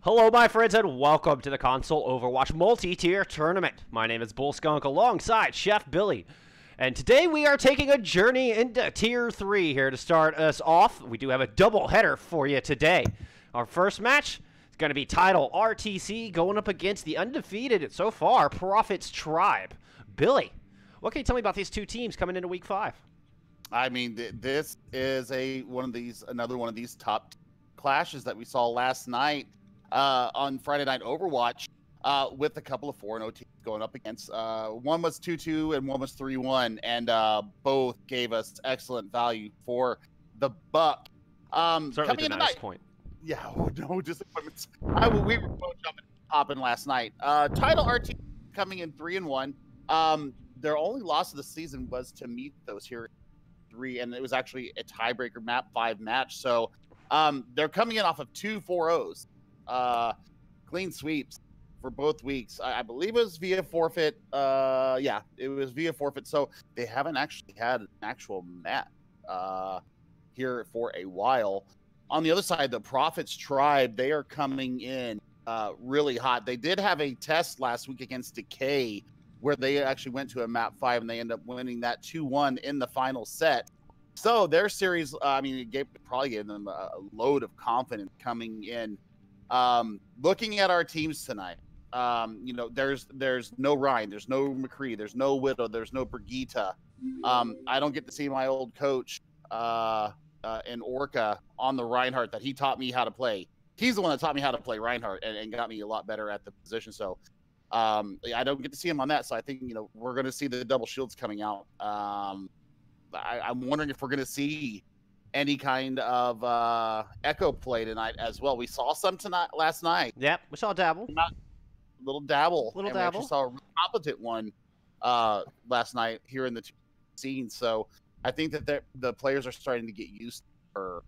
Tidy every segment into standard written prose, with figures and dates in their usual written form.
Hello, my friends, and welcome to the Console Overwatch Multi-Tier Tournament. My name is Bull Skunk alongside Chef Billy. And today we are taking a journey into Tier 3 here to start us off. We do have a double header for you today. Our first match is going to be Tidal RTC going up against the undefeated so far Prophet's Tribe. Billy, what can you tell me about these two teams coming into Week 5? I mean, this is another one of these top clashes that we saw last night on Friday Night Overwatch with a couple of 4-0 teams going up against. One was 2-2 and one was 3-1, and both gave us excellent value for the buck. Certainly did not disappoint. Yeah, no disappointments. We were both hopping last night. Tidal RT coming in 3-1. Their only loss of the season was to meet those here 3, and it was actually a tiebreaker map 5 match. So they're coming in off of 2 4-0s. Clean sweeps for both weeks. I believe it was via forfeit. Yeah, it was via forfeit. So they haven't actually had an actual match here for a while. On the other side, the Prophet's Tribe, they are coming in really hot. They did have a test last week against Decay where they actually went to a map 5 and they ended up winning that 2-1 in the final set. So their series, I mean, it probably gave them a load of confidence coming in. Looking at our teams tonight, you know, there's no Ryan, there's no McCree, there's no Widow, there's no Brigitte. I don't get to see my old coach in Orca on the Reinhardt that he taught me how to play. He's the one that taught me how to play Reinhardt and got me a lot better at the position. So I don't get to see him on that. So I think, you know, we're going to see the double shields coming out. I'm wondering if we're going to see any kind of echo play tonight as well. We saw some last night. Yep, we saw a dabble. Little dabble. Little and dabble. We actually saw a competent one last night here in the scene. So I think that the players are starting to get used to her.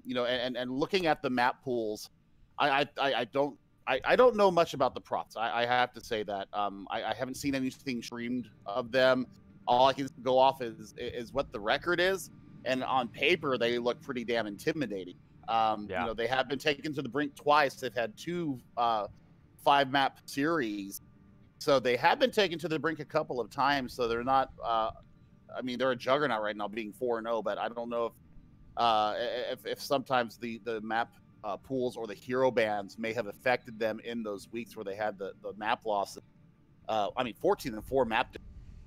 You know, and looking at the map pools, I don't know much about the props. I have to say that I haven't seen anything streamed of them. All I can go off is what the record is. And on paper, they look pretty damn intimidating. Yeah. You know, they have been taken to the brink twice. They've had 2 5-map series. So they have been taken to the brink a couple of times. So they're not, I mean, they're a juggernaut right now being 4-0, but I don't know if sometimes the map pools or the hero bans may have affected them in those weeks where they had the map loss. I mean, 14-4 map.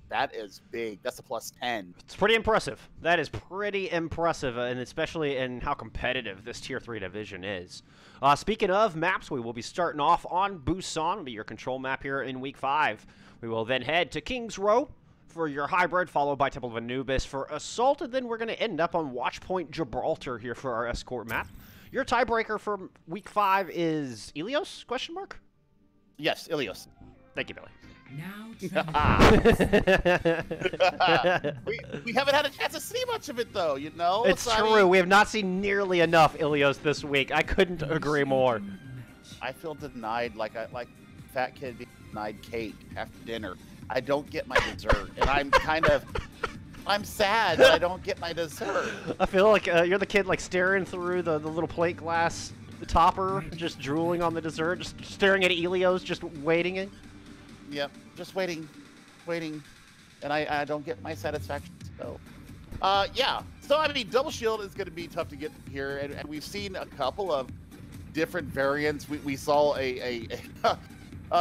That is big. That's a +10. It's pretty impressive. That is pretty impressive, and especially in how competitive this Tier 3 division is. Speaking of maps, we will be starting off on Busan. It'll be your control map here in Week 5. We will then head to King's Row for your hybrid, followed by Temple of Anubis for Assault, and then we're going to end up on Watchpoint Gibraltar here for our escort map. Your tiebreaker for Week 5 is Ilios? ? Yes, Ilios. Thank you, Billy. Now we haven't had a chance to see much of it, though, you know? It's true. I mean, we have not seen nearly enough Ilios this week. I couldn't agree more. I feel denied like fat kid being denied cake after dinner. I don't get my dessert, and I'm sad that I don't get my dessert. I feel like you're the kid like staring through the little plate glass topper, just drooling on the dessert, just staring at Ilios, just waiting it. Yep, just waiting, and I don't get my satisfaction. So, yeah. So I mean, double shield is going to be tough to get here, and we've seen a couple of different variants. We saw a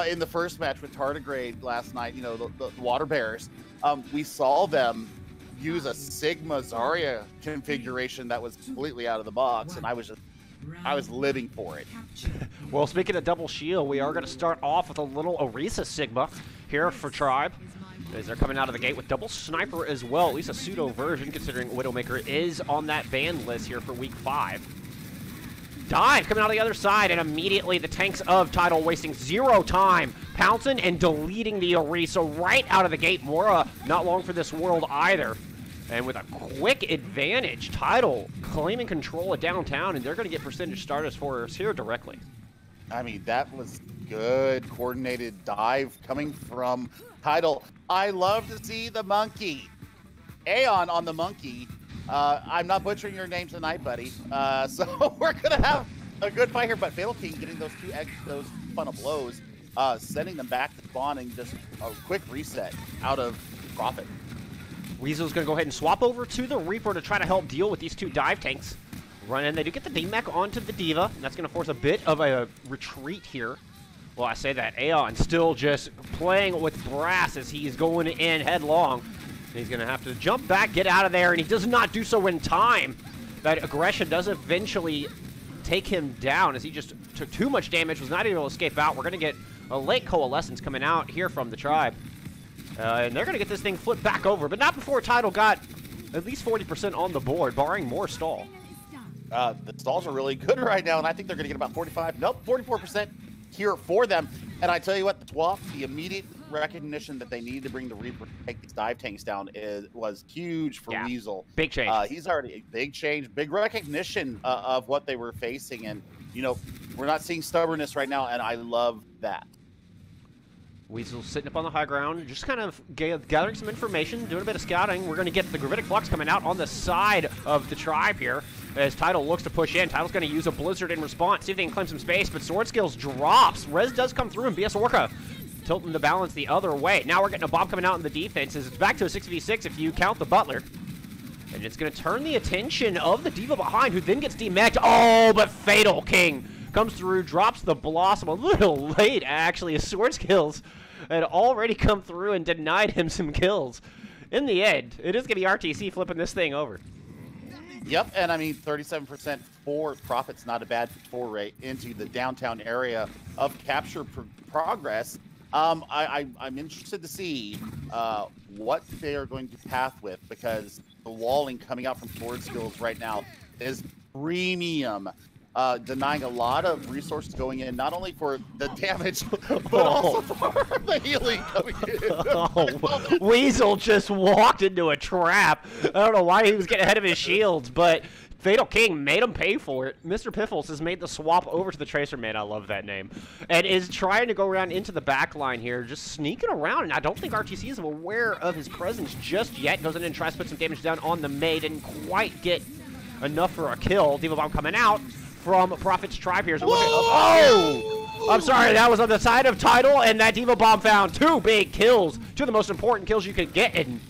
in the first match with Tardigrade last night. You know, the water bears. We saw them use a Sigma Zarya configuration that was completely out of the box, and I was living for it. Well, speaking of double shield, we are going to start off with a little Orisa Sigma here for Tribe, as they're coming out of the gate with double sniper as well, at least a pseudo version, considering Widowmaker is on that ban list here for Week 5. Dive coming out of the other side, and immediately the tanks of Tidal wasting 0 time, pouncing and deleting the Orisa right out of the gate. Mora not long for this world either. And with a quick advantage, Tidal claiming control of downtown, and they're going to get percentage starters for us here directly. I mean, that was good coordinated dive coming from Tidal. I love to see the monkey. Aeon on the monkey. I'm not butchering your name tonight, buddy. So we're going to have a good fight here, but Fatal King getting those those funnel blows, sending them back to spawn and just a quick reset out of Prophet. Weasel's going to go ahead and swap over to the Reaper to try to help deal with these two dive tanks. Run in. They do get the D-Mech onto the D.Va, and that's going to force a bit of a retreat here. Well, I say that. Aeon still just playing with brass as he's going in headlong. He's going to have to jump back, get out of there, and he does not do so in time. That aggression does eventually take him down as he just took too much damage, was not able to escape out. We're going to get a late coalescence coming out here from the tribe. And they're going to get this thing flipped back over, but not before Tidal got at least 40% on the board, barring more stall. The stalls are really good right now, and I think they're going to get about 44% here for them. And I tell you what, the 12th, the immediate recognition that they need to bring the Reaper to take these dive tanks down was huge for Weasel. Big change. He's already a big change, big recognition of what they were facing. And, you know, we're not seeing stubbornness right now, and I love that. Weasel's sitting up on the high ground, just kind of gathering some information, doing a bit of scouting. We're going to get the Gravitic Flux coming out on the side of the tribe here as Tidal looks to push in. Tidal's going to use a Blizzard in response, see if they can claim some space, but Sword Skills drops. Rez does come through, and BS Orca tilting the balance the other way. Now we're getting a bomb coming out in the defense as it's back to a 6v6 if you count the Butler. And it's going to turn the attention of the D.Va behind, who then gets demeched. Oh, but Fatal King comes through, drops the Blossom a little late, actually. His Sword Skills had already come through and denied him some kills. In the end, it is going to be RTC flipping this thing over. Yep, and I mean, 37% for Prophet's not a bad foray into the downtown area of capture progress. I'm interested to see what they are going to path with, because the walling coming out from Sword Skills right now is premium. Denying a lot of resources going in, not only for the damage, but also for the healing coming in. Weasel just walked into a trap. I don't know why he was getting ahead of his shields, but Fatal King made him pay for it. Mr. Piffles has made the swap over to the Tracer Man, I love that name, and is trying to go around into the back line here, just sneaking around, and I don't think RTC is aware of his presence just yet. Goes in and tries to put some damage down on the May, didn't quite get enough for a kill. D.Va Bomb coming out from Prophet's tribe here. So oh! I'm sorry, that was on the side of Tidal, and that D.Va Bomb found two big kills. Two of the most important kills you could get, and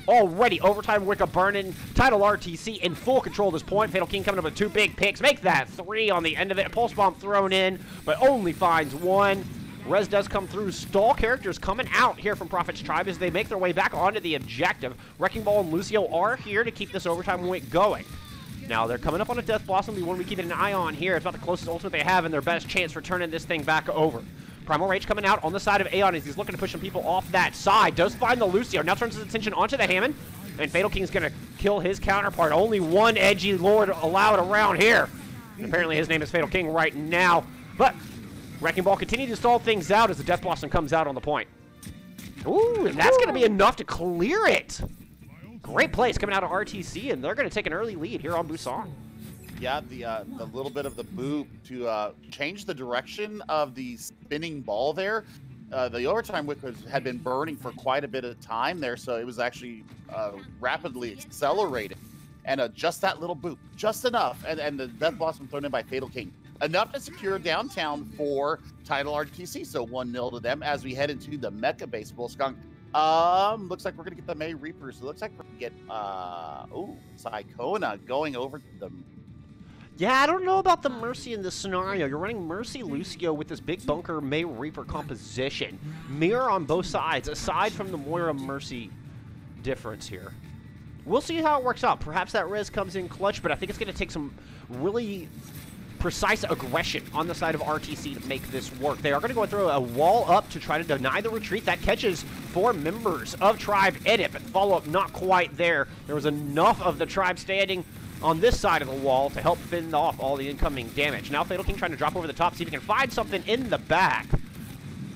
already overtime Wicca burning. Tidal RTC in full control at this point. Fatal King coming up with two big picks. Make that three on the end of it. Pulse Bomb thrown in, but only finds one. Rez does come through. Stall characters coming out here from Prophet's tribe as they make their way back onto the objective. Wrecking Ball and Lucio are here to keep this overtime win going. Now, they're coming up on a Death Blossom. We want to be keeping an eye on here. It's about the closest ultimate they have and their best chance for turning this thing back over. Primal Rage coming out on the side of Aeon as he's looking to push some people off that side. Does find the Lucio. Now turns his attention onto the Hammond. And Fatal King's going to kill his counterpart. Only one edgy lord allowed around here. And apparently his name is Fatal King right now. But Wrecking Ball continues to stall things out as the Death Blossom comes out on the point. Ooh, and that's going to be enough to clear it. Great plays coming out of RTC, and they're going to take an early lead here on Busan. Yeah, the little bit of the boop to change the direction of the spinning ball there. The overtime wick had been burning for quite a bit of time there, so it was actually rapidly accelerated. And just that little boop, just enough. And the Death Blossom thrown in by Fatal King. Enough to secure downtown for Tidal RTC, so 1-0 to them as we head into the Mecha base. Skunk. Looks like we're gonna get the May Reapers. It looks like we're gonna get Psychona going over to them. Yeah, I don't know about the Mercy in this scenario. You're running Mercy Lucio with this big bunker May Reaper composition. Mirror on both sides, aside from the Moira Mercy difference here. We'll see how it works out. Perhaps that Rez comes in clutch, but I think it's gonna take some really precise aggression on the side of RTC to make this work. They are going to go through a wall up to try to deny the retreat. That catches 4 members of Tribe in it, but follow-up not quite there. There was enough of the Tribe standing on this side of the wall to help fend off all the incoming damage. Now Fatal King trying to drop over the top, see if he can find something in the back.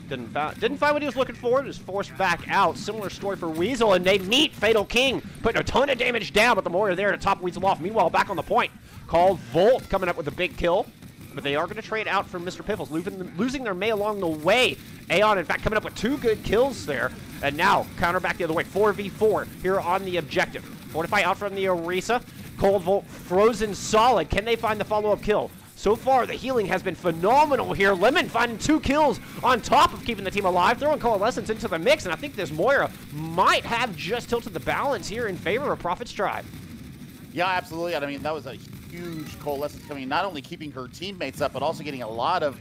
Didn't find what he was looking for. Just forced back out. Similar story for Weasel, and they meet Fatal King, putting a ton of damage down, but the Moira there to top Weasel off. Meanwhile, back on the point, called Volt coming up with a big kill, but they are going to trade out from Mr. Piffles, losing their May along the way. Aeon, in fact, coming up with 2 good kills there, and now counter back the other way. 4v4 here on the objective. Fortify out from the Orisa. Cold Volt frozen solid. Can they find the follow-up kill? So far, the healing has been phenomenal here. Lemon finding 2 kills on top of keeping the team alive, throwing Coalescence into the mix, and I think this Moira might have just tilted the balance here in favor of Prophet's Tribe. Yeah, absolutely. I mean, that was a huge Coalescence coming, not only keeping her teammates up, but also getting a lot of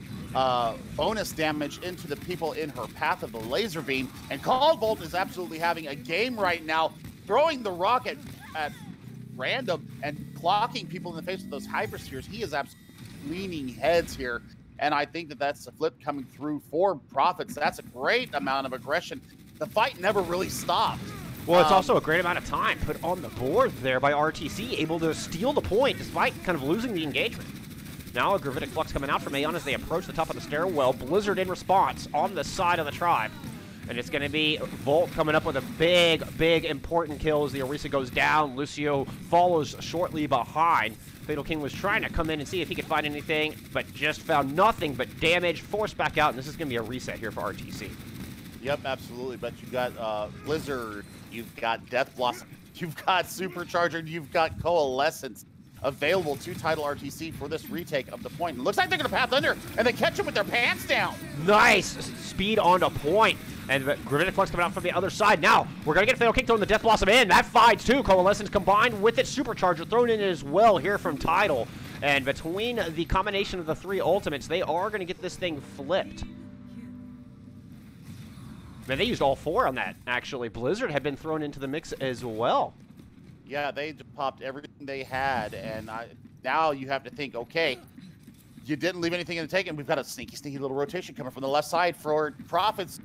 bonus damage into the people in her path of the laser beam. And Caldbolt is absolutely having a game right now, throwing the rocket at random and clocking people in the face with those hyperspheres. He is absolutely leaning heads here, and I think that that's a flip coming through for Prophets. That's a great amount of aggression. The fight never really stopped. Well, it's also a great amount of time put on the board there by RTC, able to steal the point despite kind of losing the engagement. Now a Gravitic Flux coming out from Aeon as they approach the top of the stairwell. Blizzard in response on the side of the Tribe. And it's going to be Volt coming up with a big, big important kill as the Orisa goes down. Lucio follows shortly behind. Fatal King was trying to come in and see if he could find anything, but just found nothing but damage, forced back out, and this is going to be a reset here for RTC. Yep, absolutely. But you've got Blizzard, you've got Death Blossom, you've got Supercharger, you've got Coalescence available to Tidal RTC for this retake of the point. It looks like they're going to path under, and they catch him with their pants down. Nice speed on the point. And Gravitic Flux coming out from the other side. Now, we're going to get Fatal King throwing the Death Blossom in. That finds 2. Coalescence combined with its Supercharger thrown in as well here from Tidal. And between the combination of the 3 ultimates, they are going to get this thing flipped. Man, they used all 4 on that, actually. Blizzard had been thrown into the mix as well. Yeah, they popped everything they had, and now you have to think, okay, you didn't leave anything in the tank, and we've got a sneaky, sneaky little rotation coming from the left side for Prophets.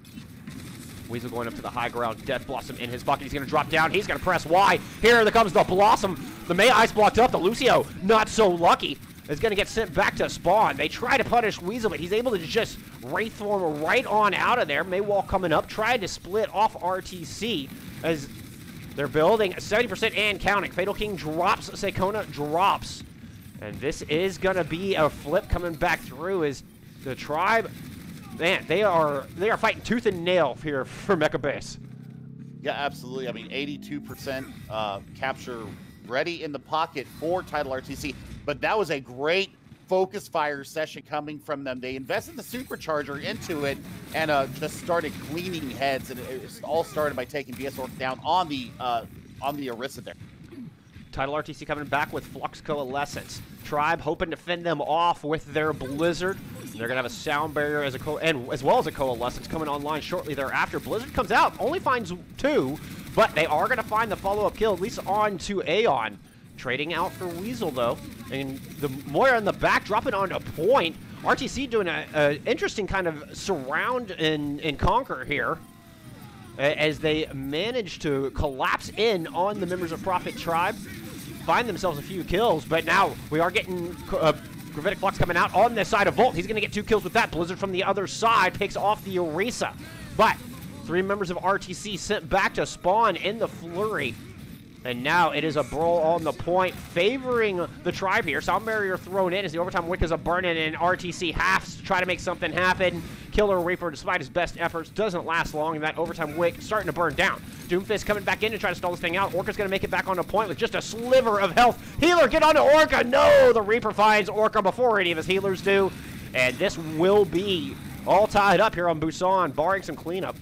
Weasel going up to the high ground. Death Blossom in his bucket. He's going to drop down. He's going to press Y. Here comes the Blossom. The Mei Ice blocked up. The Lucio, not so lucky, is going to get sent back to spawn. They try to punish Weasel, but he's able to just Wraith Form right on out of there. Maywall coming up. Tried to split off RTC as they're building 70% and counting. Fatal King drops. Seikona drops. And this is going to be a flip coming back through as the Tribe... Man, they are fighting tooth and nail here for Mecha Base. Yeah, absolutely. I mean, 82% capture ready in the pocket for Tidal RTC. But that was a great focus fire session coming from them. They invested the Supercharger into it and just started cleaning heads. And it all started by taking BS Orc down on the Orisa there. Tidal RTC coming back with Flux Coalescence. Tribe hoping to fend them off with their Blizzard. They're going to have a sound barrier as well as a Coalescence coming online shortly thereafter. Blizzard comes out, only finds 2, but they are going to find the follow-up kill, at least on to Aeon. Trading out for Weasel, though. And the Moira in the back dropping on a point. RTC doing an interesting kind of surround and conquer here, as they manage to collapse in on the members of Prophet Tribe, find themselves a few kills, but now we are getting Gravitic Flux coming out on this side of Volt. He's going to get 2 kills with that. Blizzard from the other side picks off the Orisa, but 3 members of RTC sent back to spawn in the flurry. And now it is a brawl on the point, favoring the Tribe here. Sound barrier thrown in as the overtime wick is a burning, and RTC has to try to make something happen. Killer Reaper, despite his best efforts, doesn't last long, and that overtime wick starting to burn down. Doomfist coming back in to try to stall this thing out. Orca's going to make it back on the point with just a sliver of health. Healer, get onto Orca. No, the Reaper finds Orca before any of his healers do. And this will be all tied up here on Busan, barring some cleanup.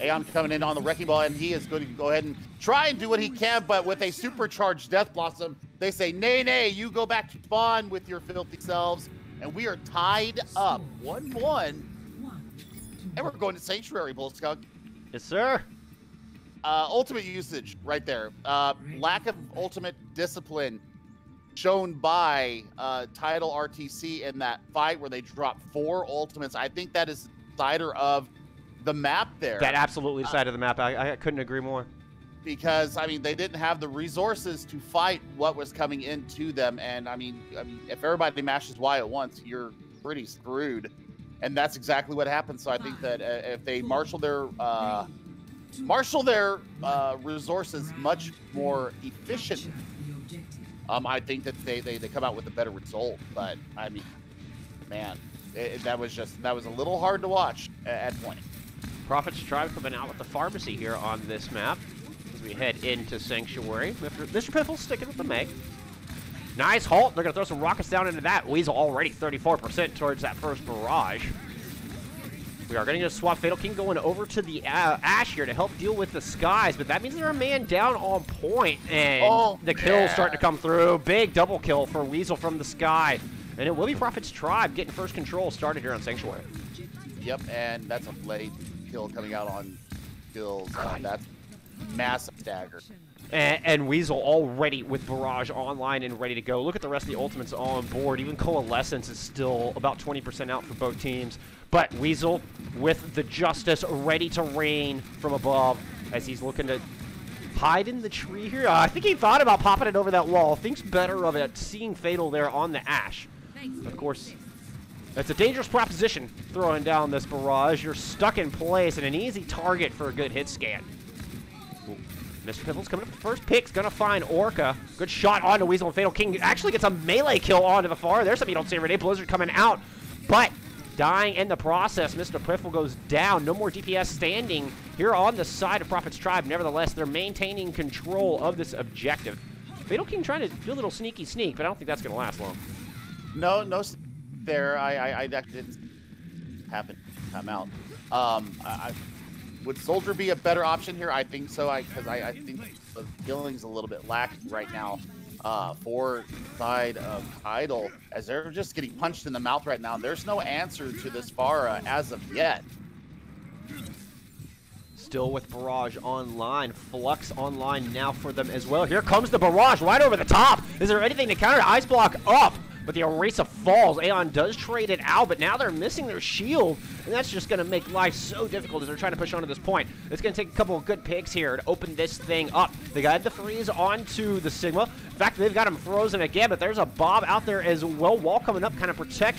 Aeon coming in on the Wrecking Ball, and he is going to go ahead and try and do what he can, but with a supercharged Death Blossom, they say, nay, nay, you go back to spawn with your filthy selves, and we are tied up 1-1, and we're going to Sanctuary, Bull Skunk. Yes, sir. Ultimate usage right there. Lack of ultimate discipline shown by Tidal RTC in that fight where they dropped 4 ultimates. I think that is the decider of the map there. That absolutely decided the map. I couldn't agree more. Because, I mean, they didn't have the resources to fight what was coming into them. And, I mean, if everybody mashes Y at once, you're pretty screwed. And that's exactly what happened. So I think that if they marshal their resources much more efficiently, I think that they come out with a better result. But, I mean, man, that was a little hard to watch at point. Prophet's Tribe coming out with the pharmacy here on this map as we head into Sanctuary. Mr. Piffle sticking with the Meg. Nice halt. They're going to throw some rockets down into that. Weasel already 34% towards that first barrage. We are going to get a swap. Fatal King going over to the Ash here to help deal with the skies, but that means they're a man down on point, and the kill's starting to come through. Big double kill for Weasel from the sky, and it will be Prophet's Tribe getting first control started here on Sanctuary. Yep, and that's a blade kill coming out on kills. That's massive stagger. And Weasel already with Barrage online and ready to go. Look at the rest of the ultimates on board. Even Coalescence is still about 20% out for both teams. But Weasel with the Justice ready to rain from above as he's looking to hide in the tree here. I think he thought about popping it over that wall. Thinks better of it, seeing Fatal there on the Ash. Of course, that's a dangerous proposition, throwing down this barrage. You're stuck in place and an easy target for a good hit scan. Ooh. Mr. Piffle's coming up with the first pick's gonna find Orca. Good shot onto Weasel, and Fatal King actually gets a melee kill onto the far. There's something you don't see every day. Blizzard coming out, but dying in the process. Mr. Piffle goes down. No more DPS standing here on the side of Prophet's Tribe. Nevertheless, they're maintaining control of this objective. Fatal King trying to do a little sneaky sneak, but I don't think that's gonna last long. No there. I that didn't happen. Time out. Would Soldier be a better option here? I think so, because I think the killing's a little bit lacking right now for side of Tidal, as they're just getting punched in the mouth right now. There's no answer to this Pharah as of yet. Still with Barrage online. Flux online now for them as well. Here comes the Barrage right over the top. Is there anything to counter? Ice Block up. But the Orisa falls. Aeon does trade it out, but now they're missing their shield, and that's just going to make life so difficult as they're trying to push onto this point. It's going to take a couple of good picks here to open this thing up. They got the freeze onto the Sigma. In fact, they've got him frozen again, but there's a Bob out there as well. Wall coming up, kind of protect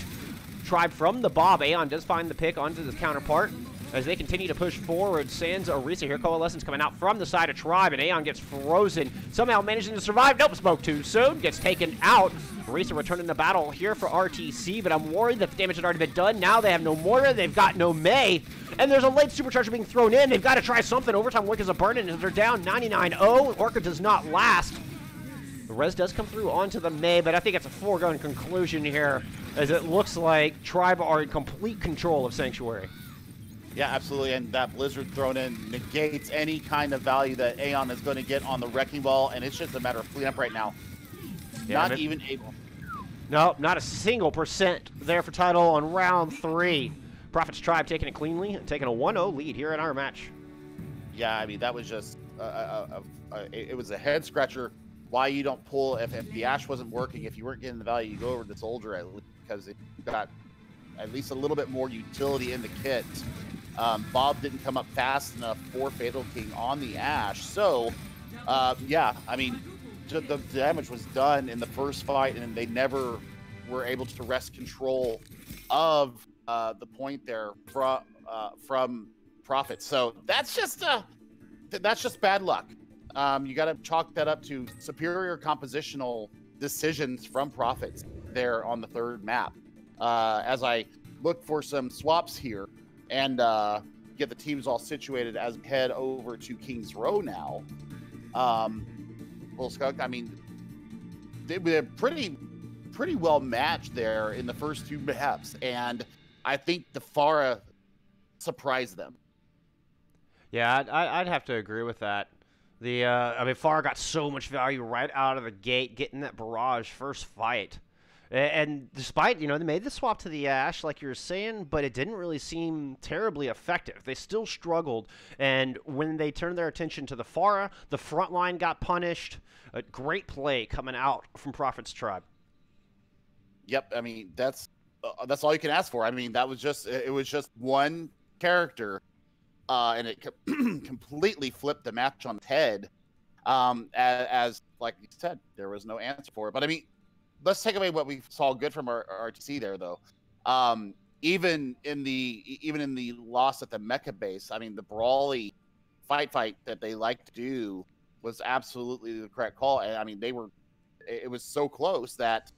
Tribe from the Bob. Aeon does find the pick onto the counterpart. As they continue to push forward, Sans Orisa here. Coalescence coming out from the side of Tribe, and Aeon gets frozen. Somehow managing to survive. Nope, spoke too soon. Gets taken out. Orisa returning the battle here for RTC, but I'm worried that the damage had already been done. Now they have no mortar. They've got no May. And there's a late supercharger being thrown in. They've got to try something. Overtime Wick is a burning as they're down 99-0. Orca does not last. The res does come through onto the May, but I think it's a foregone conclusion here, as it looks like Tribe are in complete control of Sanctuary. Yeah, absolutely, and that Blizzard thrown in negates any kind of value that Aeon is going to get on the Wrecking Ball, and it's just a matter of cleanup right now. Yeah, not even able. No, not a single % there for Tidal on round 3. Prophet's Tribe taking it cleanly and taking a 1-0 lead here in our match. Yeah, I mean, that was just, it was a head-scratcher. Why you don't pull, if the Ash wasn't working, if you weren't getting the value, you go over to the Soldier, at least, because it got at least a little bit more utility in the kit. Bob didn't come up fast enough for Fatal King on the Ash. So, yeah, I mean, the damage was done in the first fight, and they never were able to wrest control of the point there from Prophet. So that's just bad luck. You got to chalk that up to superior compositional decisions from Prophet there on the third map. As I look for some swaps here and get the teams all situated as we head over to Kings Row now. Well, Skunk, I mean, they were pretty well matched there in the first two maps, and I think the Pharah surprised them. Yeah, I'd have to agree with that. I mean, Pharah got so much value right out of the gate, getting that barrage first fight. And despite, you know, they made the swap to the Ash, like you were saying, but it didn't really seem terribly effective. They still struggled, and when they turned their attention to the Pharah, the front line got punished. A great play coming out from Prophet's Tribe. Yep, I mean, that's all you can ask for. I mean, it was just one character, and it completely flipped the match on its head. As like you said, there was no answer for it. But I mean, let's take away what we saw good from our RTC there, though. Even in the loss at the Mecha base, I mean, the brawly fight that they like to do was absolutely the correct call. And I mean, it was so close that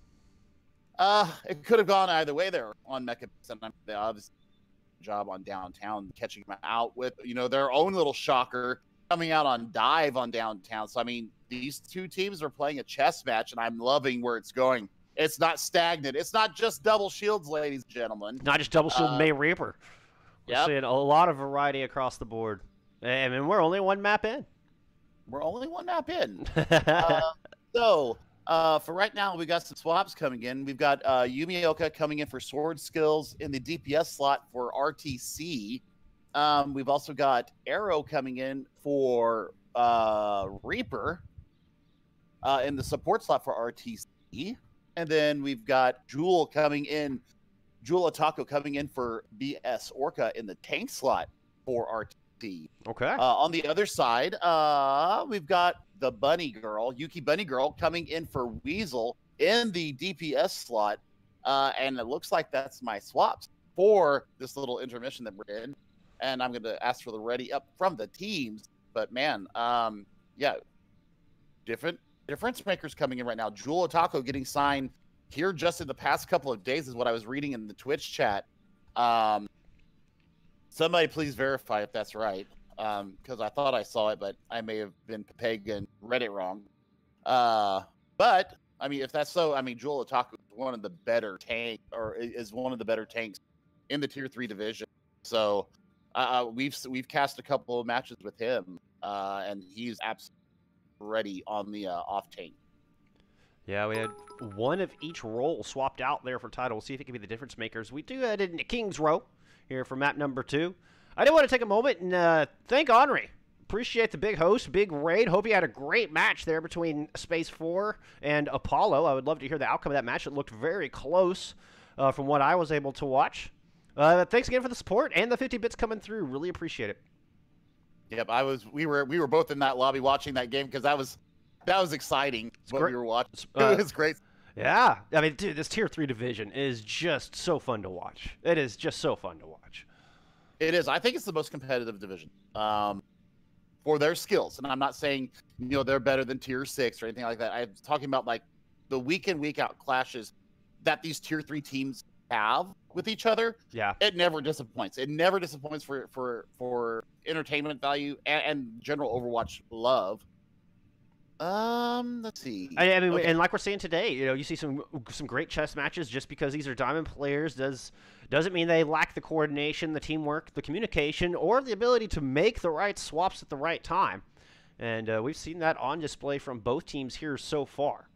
it could have gone either way there on Mecha base. And they obviously job on downtown catching them out with, you know, their own little shocker coming out on Dive on downtown. So, I mean, these two teams are playing a chess match, and I'm loving where it's going. It's not stagnant. It's not just double shields, ladies and gentlemen. Not just double shield May Reaper. We're seeing a lot of variety across the board. I mean, we're only one map in. We're only one map in. For right now, we got some swaps coming in. We've got Yumioka coming in for sword skills in the DPS slot for RTC. We've also got Arrow coming in for Reaper in the support slot for RTC. And then we've got Jewel Otaku coming in for BS Orca in the tank slot for RTC. Okay. On the other side, we've got the Bunny Girl, Yuki Bunny Girl, coming in for Weasel in the DPS slot. And it looks like that's my swaps for this little intermission that we're in. And I'm going to ask for the ready up from the teams. But, man, yeah, difference makers coming in right now. Jewel Otaku getting signed here just in the past couple of days is what I was reading in the Twitch chat. Somebody please verify if that's right, because I thought I saw it, but I may have been pagan, read it wrong. But I mean, if that's so, I mean, Jewel Otaku is one of the better is one of the better tanks in the Tier 3 division. So we've cast a couple of matches with him, and he's absolutely ready on the off tank. Yeah, we had one of each role swapped out there for Tidal. We'll see if it can be the difference makers. We do head into King's Row here for map number 2. I did want to take a moment and thank Henri. Appreciate the big host, big raid. Hope you had a great match there between Space 4 and Apollo. I would love to hear the outcome of that match. It looked very close from what I was able to watch. Thanks again for the support and the 50 bits coming through. Really appreciate it. Yep, we were both in that lobby watching that game because that was exciting. We were watching. It was great. Yeah, I mean, dude, this Tier 3 division is just so fun to watch. It is just so fun to watch. It is. I think it's the most competitive division for their skills. And I'm not saying, they're better than Tier 6 or anything like that. I'm talking about, like, the week in, week out clashes that these Tier 3 teams have with each other. Yeah. It never disappoints. It never disappoints for entertainment value and general Overwatch love. Let's see. I mean, okay. And like we're saying today, you see some great chess matches. Just because these are diamond players doesn't mean they lack the coordination, the teamwork, the communication, or the ability to make the right swaps at the right time. And we've seen that on display from both teams here so far.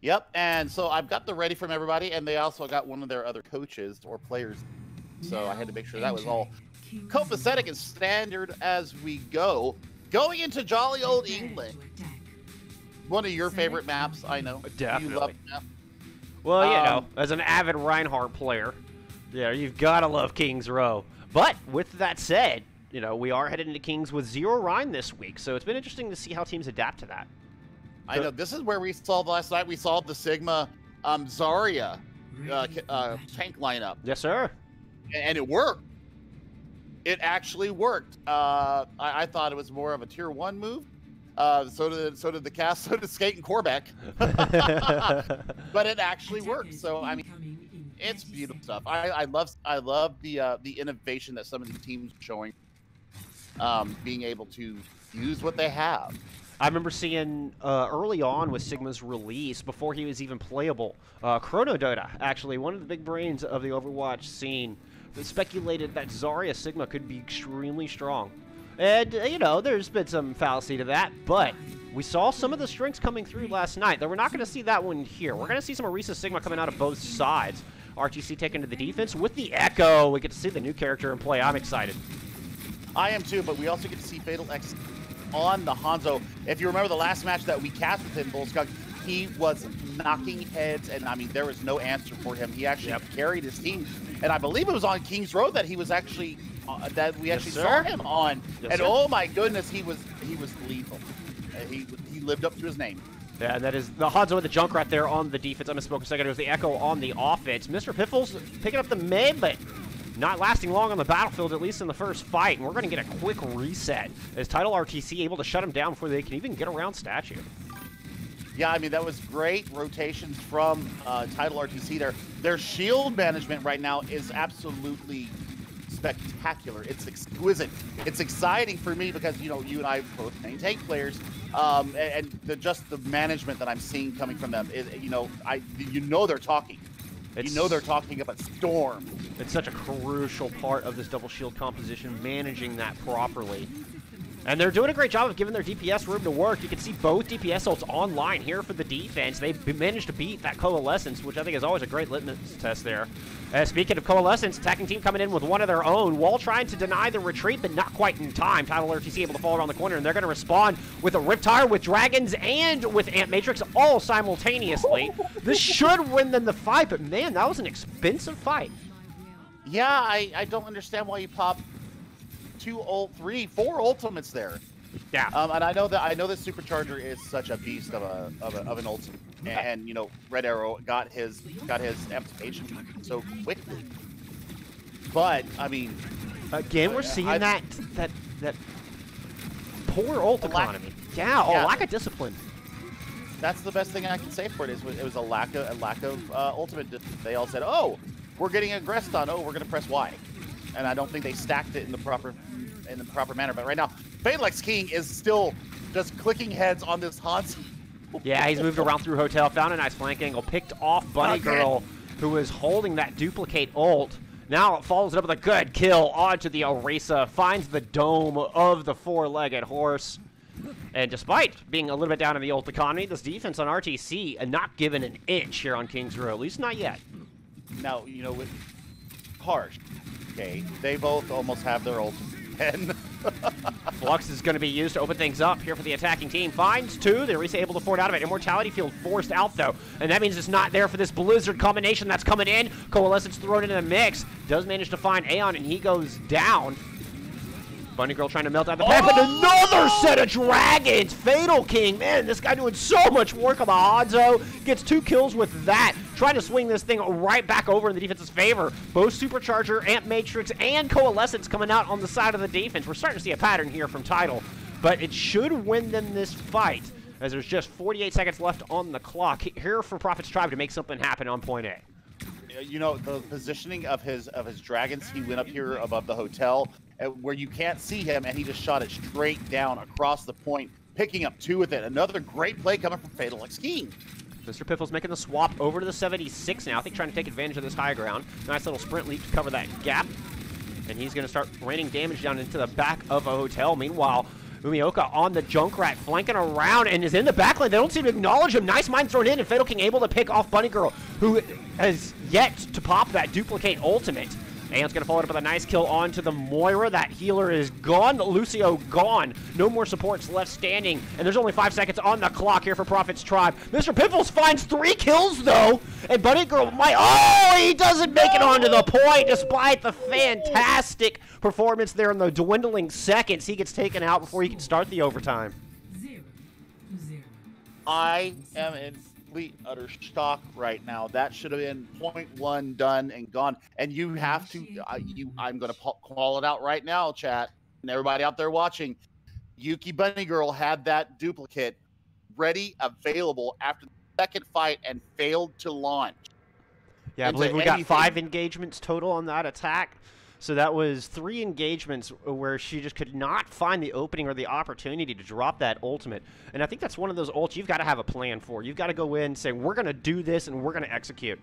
Yep, and so I've got the ready from everybody, and they also got one of their other coaches or players. So I had to make sure that was all copacetic and standard as we go. Going into jolly old England. One of your favorite maps, I know. Definitely. You love that. Well, as an avid Reinhardt player, you've got to love King's Row. But with that said, we are headed into Kings with 0 Rhine this week, so it's been interesting to see how teams adapt to that. I know. This is where we saw last night. We saw the Sigma Zarya tank lineup. Yes, sir. And it worked. It actually worked. I thought it was more of a Tier 1 move. So did the cast, so did Skate and Corbeck. But it actually worked. So I mean, it's beautiful stuff. I love the innovation that some of these teams are showing. Being able to use what they have. I remember seeing early on with Sigma's release, before he was even playable, Chrono Dota, actually, one of the big brains of the Overwatch scene, speculated that Zarya Sigma could be extremely strong. And, there's been some fallacy to that, but we saw some of the strengths coming through last night, though we're not going to see that one here. We're going to see some Orisa Sigma coming out of both sides. RTC taking to the defense with the Echo. We get to see the new character in play. I'm excited. I am too, but we also get to see Fatal X on the Hanzo. If you remember the last match that we cast with him, Bullskunk, he was knocking heads, and I mean, there was no answer for him. He actually carried his team, and I believe it was on King's Road that he was actually that we actually saw him on. Yes, and sir. Oh my goodness, he was lethal. He lived up to his name. Yeah, that is the Hanzo with the Junkrat there on the defense. I misspoke a second. It was the Echo on the offense. Mr. Piffles picking up the mid, but not lasting long on the battlefield, at least in the first fight. And we're going to get a quick reset as Tidal RTC able to shut him down before they can even get around Statue. Yeah, I mean, that was great rotations from Tidal RTC there. Their shield management right now is absolutely spectacular. It's exquisite. It's exciting for me because, you know, you and I both main tank players, and just the management that I'm seeing coming from them is, you know, they're talking. You know they're talking about Storm. It's such a crucial part of this double shield composition, managing that properly. And they're doing a great job of giving their DPS room to work. You can see both DPS ults online here for the defense. They've managed to beat that Coalescence, which I think is always a great litmus test there. Speaking of Coalescence, attacking team coming in with one of their own while trying to deny the retreat, but not quite in time. Tidal RTC able to fall around the corner, and they're going to respond with a Riptire, with Dragons, and with Ant Matrix all simultaneously. This should win them the fight, but man, that was an expensive fight. Yeah, I don't understand why you pop 4 ultimates there. Yeah. And I know that Supercharger is such a beast of an ultimate, and you know, Red Arrow got his amplification so quickly. But I mean, again, we're seeing that poor ult economy. Yeah, lack of discipline. That's the best thing I can say for it. It was a lack of ultimate. They all said, "Oh, we're getting aggressed on. Oh, we're gonna press Y," and I don't think they stacked it in the proper manner. But right now, Phalanx King is still just clicking heads on this Hans. Yeah, he's moved around through Hotel, found a nice flank angle, picked off Bunny Girl, who was holding that duplicate ult. Now it follows it up with a good kill onto the Orisa, finds the dome of the four-legged horse. And despite being a little bit down in the ult economy, this defense on RTC not given an inch here on King's Row, at least not yet. Now, you know, with Harsh, okay, they both almost have their ult. And Flux is going to be used to open things up here for the attacking team. Finds 2. They're able to ford out of it. Immortality Field forced out, though. And that means it's not there for this Blizzard combination that's coming in. Coalescence thrown into the mix. Does manage to find Aeon, and he goes down. Bunny Girl trying to melt out the pack, but another set of Dragons! Fatal King, man, this guy doing so much work on the Hanzo. Gets 2 kills with that. Trying to swing this thing right back over in the defense's favor. Both Supercharger, Ant Matrix, and Coalescence coming out on the side of the defense. We're starting to see a pattern here from Tidal, but it should win them this fight, as there's just 48 seconds left on the clock here for Prophet's Tribe to make something happen on point A. You know, the positioning of his Dragons, he went up here above the hotel, where you can't see him, and he just shot it straight down across the point, picking up 2 with it. Another great play coming from Phalanx King. Mr. Piffle's making the swap over to the 76 now. I think trying to take advantage of this high ground. Nice little sprint leap to cover that gap. And he's going to start raining damage down into the back of a hotel. Meanwhile, Umioka on the Junkrat, flanking around, and is in the backline. They don't seem to acknowledge him. Nice mine thrown in, and Fatal King able to pick off Bunny Girl, who has yet to pop that duplicate ultimate. Aeon's going to follow it up with a nice kill onto the Moira. That healer is gone. Lucio gone. No more supports left standing. And there's only 5 seconds on the clock here for Prophet's Tribe. Mr. Piffles finds 3 kills, though. And Bunny Girl might... Oh, he doesn't make it onto the point despite the fantastic performance there in the dwindling seconds. He gets taken out before he can start the overtime. 0-0. I am in utter shock right now. That should have been 0.1 done and gone. And you have to, I'm going to call it out right now, chat, and everybody out there watching. Yuki Bunny Girl had that duplicate ready, available after the second fight and failed to launch. Yeah, I believe we got 5 engagements total on that attack. So that was 3 engagements where she just could not find the opening or the opportunity to drop that ultimate. And I think that's one of those ults you've got to have a plan for. You've got to go in and say, we're going to do this and we're going to execute.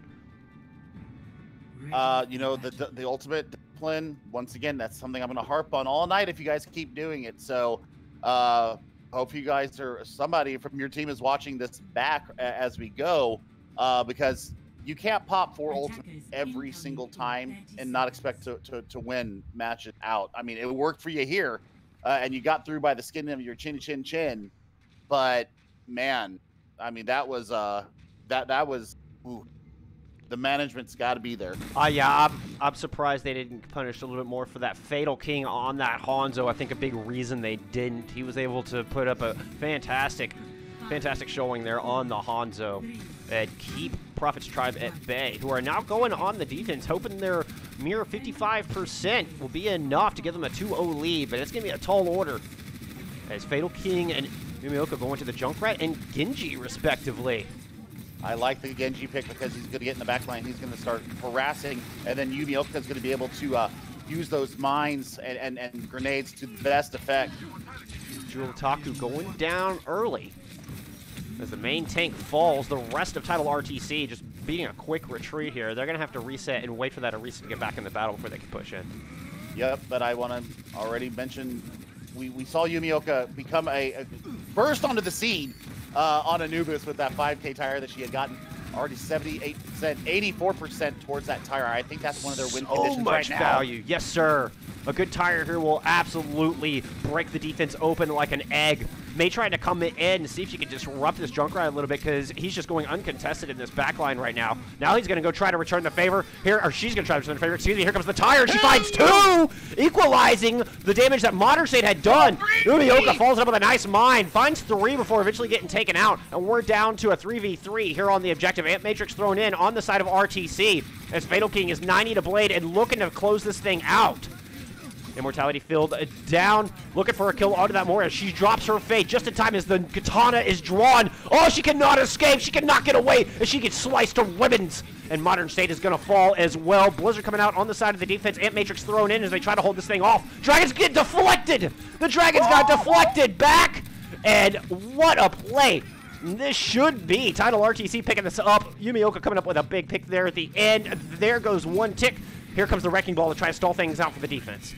You know, the ultimate discipline, once again, that's something I'm going to harp on all night if you guys keep doing it. So hope you guys somebody from your team is watching this back as we go, because you can't pop 4 ultimates every single time and not expect to win matches out. I mean, it worked for you here, and you got through by the skin of your chin. But man, I mean, that was ooh, the management's got to be there. Yeah, I'm surprised they didn't punish a little bit more for that Fatal King on that Hanzo. I think a big reason they didn't. He was able to put up a fantastic showing there on the Hanzo and keep Prophet's Tribe at bay, who are now going on the defense, hoping their mere 55% will be enough to give them a 2-0 lead, but it's going to be a tall order as Fatal King and Umioka go into the Junkrat and Genji, respectively. I like the Genji pick because he's going to get in the back line. He's going to start harassing, and then Umioka is going to be able to use those mines and grenades to the best effect. Jewel Taku going down early. As the main tank falls, the rest of Tidal RTC just beating a quick retreat here. They're going to have to reset and wait for that Arisa to get back in the battle before they can push in. Yep, but I want to already mention, we saw Yumioka become a burst onto the scene on Anubis with that 5K tire that she had gotten. Already 78%, 84% towards that tire. I think that's one of their win conditions right now. So much value. Yes, sir. A good tire here will absolutely break the defense open like an egg. May try to come in and see if she can disrupt this Junkrat a little bit because he's just going uncontested in this backline right now. Now he's going to go try to return the favor. Here, or she's going to try to return the favor. Excuse me. Here comes the tire, and she finds two, equalizing the damage that Modern State had done. Yumioka falls up with a nice mine, finds three before eventually getting taken out, and we're down to a 3v3 here on the objective. Amp Matrix thrown in on the side of RTC as Fatal King is 90 to blade and looking to close this thing out. Immortality Field down, looking for a kill onto that Moira. She drops her fate just in time as the katana is drawn. Oh, she cannot escape. She cannot get away as she gets sliced to ribbons. And Modern State is going to fall as well. Blizzard coming out on the side of the defense. Amp Matrix thrown in as they try to hold this thing off. Dragons get deflected. The Dragons got deflected back. And what a play. This should be Tidal RTC picking this up. Yumioka coming up with a big pick there at the end. There goes one tick. Here comes the Wrecking Ball to try to stall things out for the defense.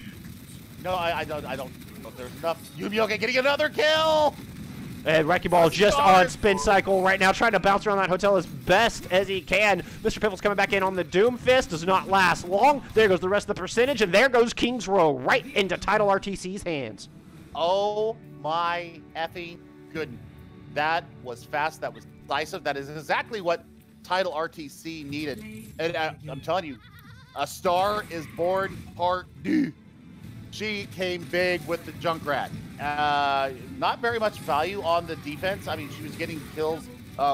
No, I don't know if there's enough. Yumioka getting another kill! And Wrecking Ball just on spin cycle right now, trying to bounce around that hotel as best as he can. Mr. Piffle's coming back in on the Doom Fist. Does not last long. There goes the rest of the percentage, and there goes King's Row right into Tidal RTC's hands. Oh my effing goodness. That was fast. That was decisive. That is exactly what Tidal RTC needed. And I'm telling you, a star is born part 2. She came big with the Junkrat. Not very much value on the defense. I mean, she was getting kills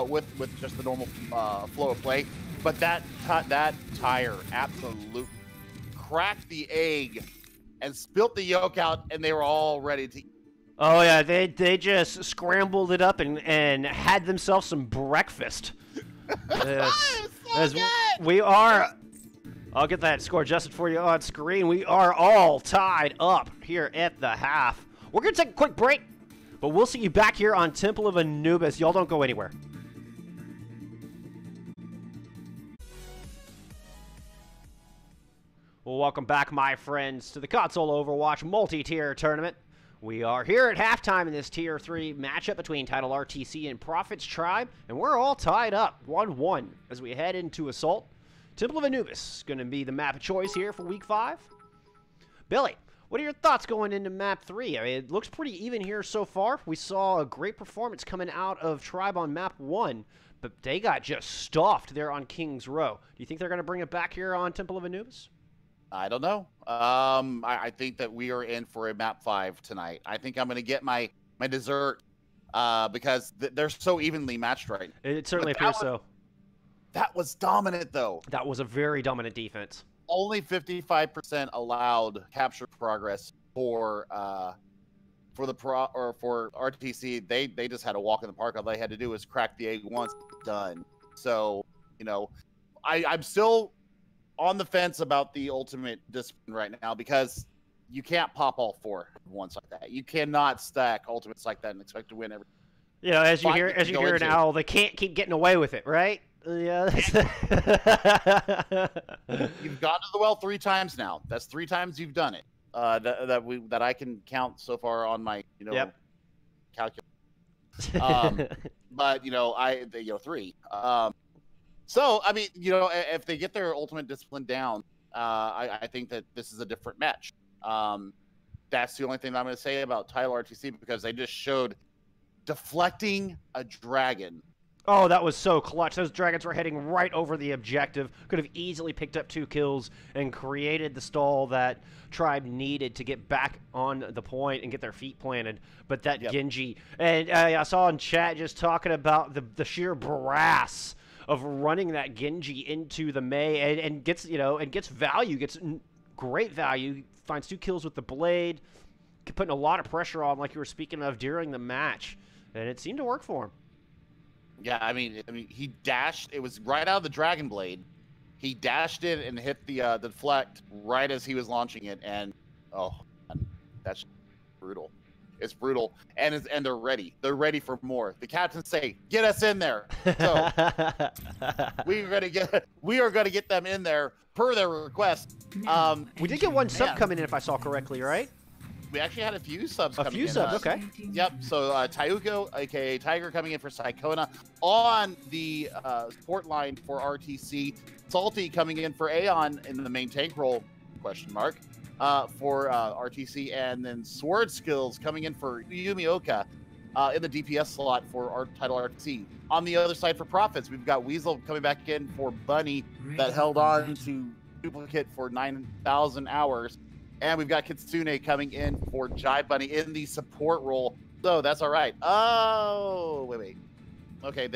with just the normal flow of play. But that tire absolutely cracked the egg and spilt the yolk out, and they were all ready to eat. Oh, yeah, they just scrambled it up and had themselves some breakfast. We are... I'll get that score adjusted for you on screen. We are all tied up here at the half. We're going to take a quick break, but we'll see you back here on Temple of Anubis. Y'all don't go anywhere. Well, welcome back, my friends, to the Console Overwatch multi-tier tournament. We are here at halftime in this Tier 3 matchup between Tidal RTC and Prophet's Tribe, and we're all tied up 1-1 as we head into Assault. Temple of Anubis is going to be the map of choice here for Week 5. Billy, what are your thoughts going into Map 3? I mean, it looks pretty even here so far. We saw a great performance coming out of Tribe on Map 1, but they got just stuffed there on King's Row. Do you think they're going to bring it back here on Temple of Anubis? I don't know. I think that we are in for a Map 5 tonight. I think I'm going to get my dessert because they're so evenly matched right now. It certainly appears so. That was dominant, though. That was a very dominant defense. Only 55% allowed capture progress for RTC. They just had a walk in the park. All they had to do was crack the egg once, done. So, you know, I'm still on the fence about the ultimate discipline right now because you can't pop all 4 once like that. You cannot stack ultimates like that and expect to win every. You know, as you hear now, they can't keep getting away with it, right? Yeah. You've gone to the well 3 times now. That's 3 times you've done it. That I can count so far on my calculator. But 3. So I mean, if they get their ultimate discipline down, I think that this is a different match. That's the only thing that I'm going to say about Tidal RTC because they just showed deflecting a dragon. Oh, that was so clutch. Those dragons were heading right over the objective. Could have easily picked up 2 kills and created the stall that Tribe needed to get back on the point and get their feet planted. But that Genji, and I saw in chat just talking about the sheer brass of running that Genji into the Mei and gets value, gets great value. Finds 2 kills with the blade, putting a lot of pressure on, like you were speaking of during the match, and it seemed to work for him. Yeah, I mean, he dashed. It was right out of the Dragon Blade. He dashed in and hit the deflect right as he was launching it, and oh, that's brutal. It's brutal, and they're ready. They're ready for more. The captains say, "Get us in there." So we are gonna get them in there per their request. We did get one sub coming in, if I saw correctly, right? We actually had a few subs coming in. A few subs, okay. Yep, so Tayuko, aka Tiger, coming in for Psychona. On the support line for RTC. Salty coming in for Aeon in the main tank role, question mark, for RTC. And then Sword Skills coming in for Yumioka in the DPS slot for our Tidal RTC. On the other side for Profits, we've got Weasel coming back in for Bunny that held on to Duplicate for 9,000 hours. And we've got Kitsune coming in for Jive Bunny in the support role. So that's all right. Oh, wait. Okay,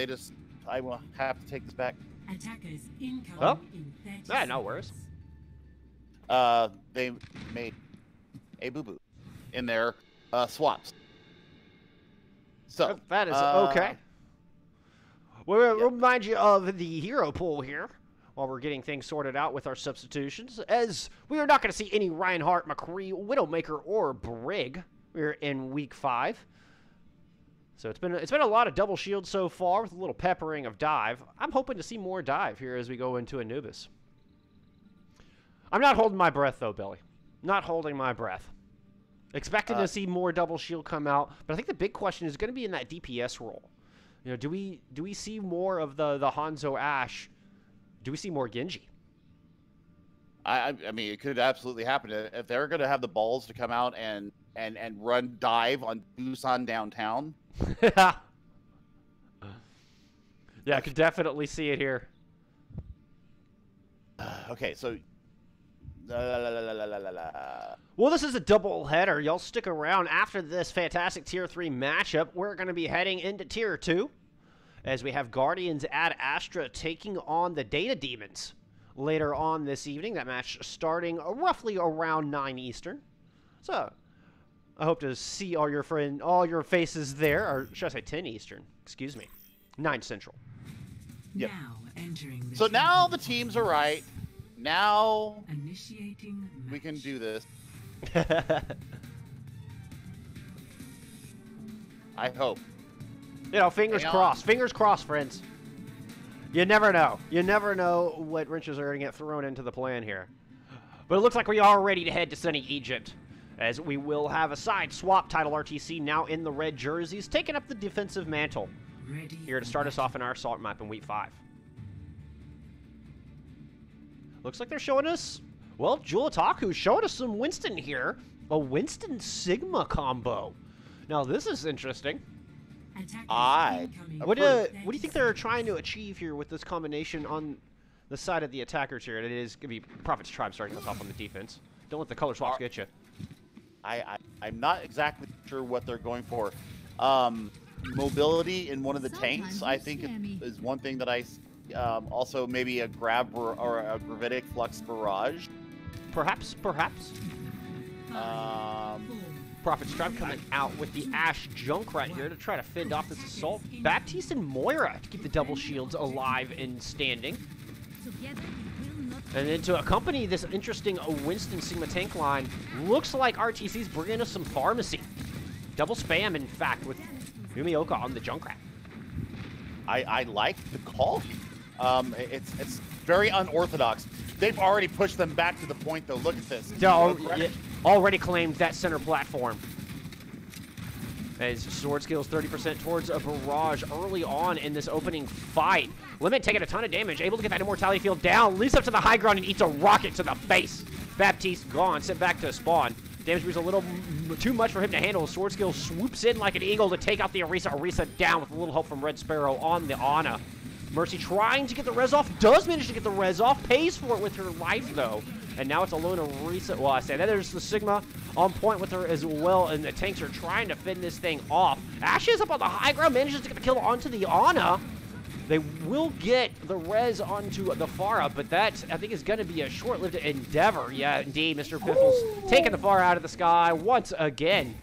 I will have to take this back. Attackers incoming in 30 Yeah, no worries. They made a boo-boo in their swaps. So that is okay. We'll remind you of the hero pool here while we're getting things sorted out with our substitutions, as we are not going to see any Reinhardt, McCree, Widowmaker, or Brig. We're in week 5. So it's been a lot of double shield so far with a little peppering of dive. I'm hoping to see more dive here as we go into Anubis. I'm not holding my breath though, Billy. Not holding my breath. Expecting to see more double shield come out, but I think the big question is going to be in that DPS role. You know, do we see more of the Hanzo Ashe? Do we see more Genji? I mean, it could absolutely happen if they're going to have the balls to come out and run dive on Busan downtown. Yeah, I could definitely see it here. Okay, so well, this is a double header. Y'all stick around after this fantastic Tier 3 matchup. We're going to be heading into Tier 2 as we have Guardians Ad Astra taking on the Data Demons later on this evening. That match starting roughly around 9 Eastern. So I hope to see all your faces there, or should I say 10 Eastern? Excuse me, 9 Central. Yep. Now entering the so now the teams are right. Now initiating we can do this. I hope. You know, fingers crossed. Fingers crossed, friends. You never know. You never know what wrenches are going to get thrown into the plan here. But it looks like we are ready to head to sunny Egypt, as we will have a side swap. Tidal RTC now in the red jerseys, taking up the defensive mantle here to start us off in our assault map in week 5. Looks like they're showing us, well, Jewel Otaku showing us some Winston here. A Winston Sigma combo. Now, this is interesting. What do you think they're trying to achieve here with this combination on the side of the attackers here? It is going to be Prophet's Tribe starting us off on the defense. Don't let the color swaps get you. I'm not exactly sure what they're going for. Mobility in one of the tanks, I think, is one thing that I... also, maybe a grab or a gravitic flux barrage. Perhaps. Prophet's Tribe coming out with the Ashe Junk right here to try to fend off this assault. Baptiste and Moira to keep the double shields alive and standing. And then to accompany this interesting Winston Sigma tank line, looks like RTC's bringing us some pharmacy. Double spam, in fact, with Yumioka on the Junkrat. I like the call. It's very unorthodox. They've already pushed them back to the point, though. Look at this. Already claimed that center platform. As Sword Skills 30% towards a barrage early on in this opening fight. Limit taking a ton of damage, able to get that immortality field down, leaps up to the high ground and eats a rocket to the face. Baptiste gone, sent back to spawn. Damage was a little too much for him to handle. Sword Skill swoops in like an eagle to take out the Orisa. Orisa down with a little help from Red Sparrow on the Ana. Mercy trying to get the res off, does manage to get the res off, pays for it with her life though. And now it's a lone Orisa. Well, I say that there's the Sigma on point with her as well, and the tanks are trying to fend this thing off. Ashe is up on the high ground, manages to get the kill onto the Ana. They will get the res onto the Pharah, but that, I think, is going to be a short-lived endeavor. Yeah, indeed, Mr. Piffles taking the Pharah out of the sky once again.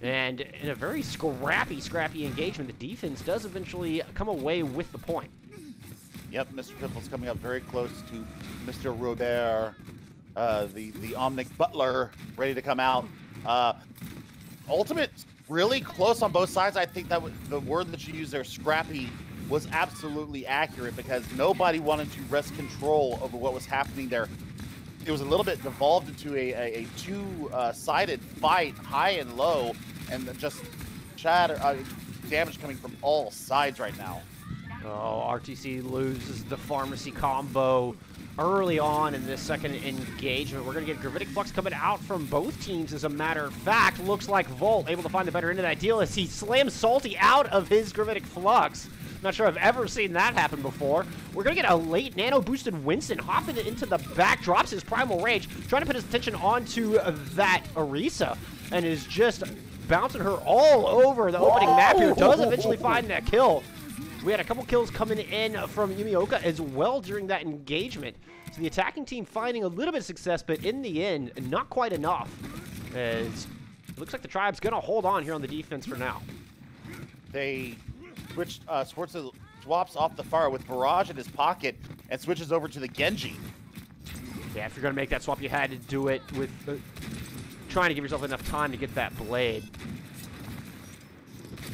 And in a very scrappy engagement, the defense does eventually come away with the point. Yep, Mr. Piffle's coming up very close to Mr. Robert, the Omnic Butler, ready to come out. Ultimate really close on both sides. I think that the word that you used there, scrappy, was absolutely accurate because nobody wanted to wrest control over what was happening there. It was a little bit devolved into a two-sided fight, high and low, and just damage coming from all sides right now. Oh, RTC loses the pharmacy combo early on in this second engagement. We're going to get Gravitic Flux coming out from both teams, as a matter of fact. Looks like Volt able to find the better end of that deal as he slams Salty out of his Gravitic Flux. Not sure I've ever seen that happen before. We're going to get a late nano-boosted Winston hopping into the back, drops his Primal Rage, trying to put his attention onto that Orisa, and is just bouncing her all over the opening map here. Does eventually find that kill. We had a couple kills coming in from Yumioka as well during that engagement. So the attacking team finding a little bit of success, but in the end, not quite enough. As it looks like the Tribe's going to hold on here on the defense for now. They switched, swaps off the fire with Barrage in his pocket and switches over to the Genji. Yeah, if you're going to make that swap, you had to do it with trying to give yourself enough time to get that blade.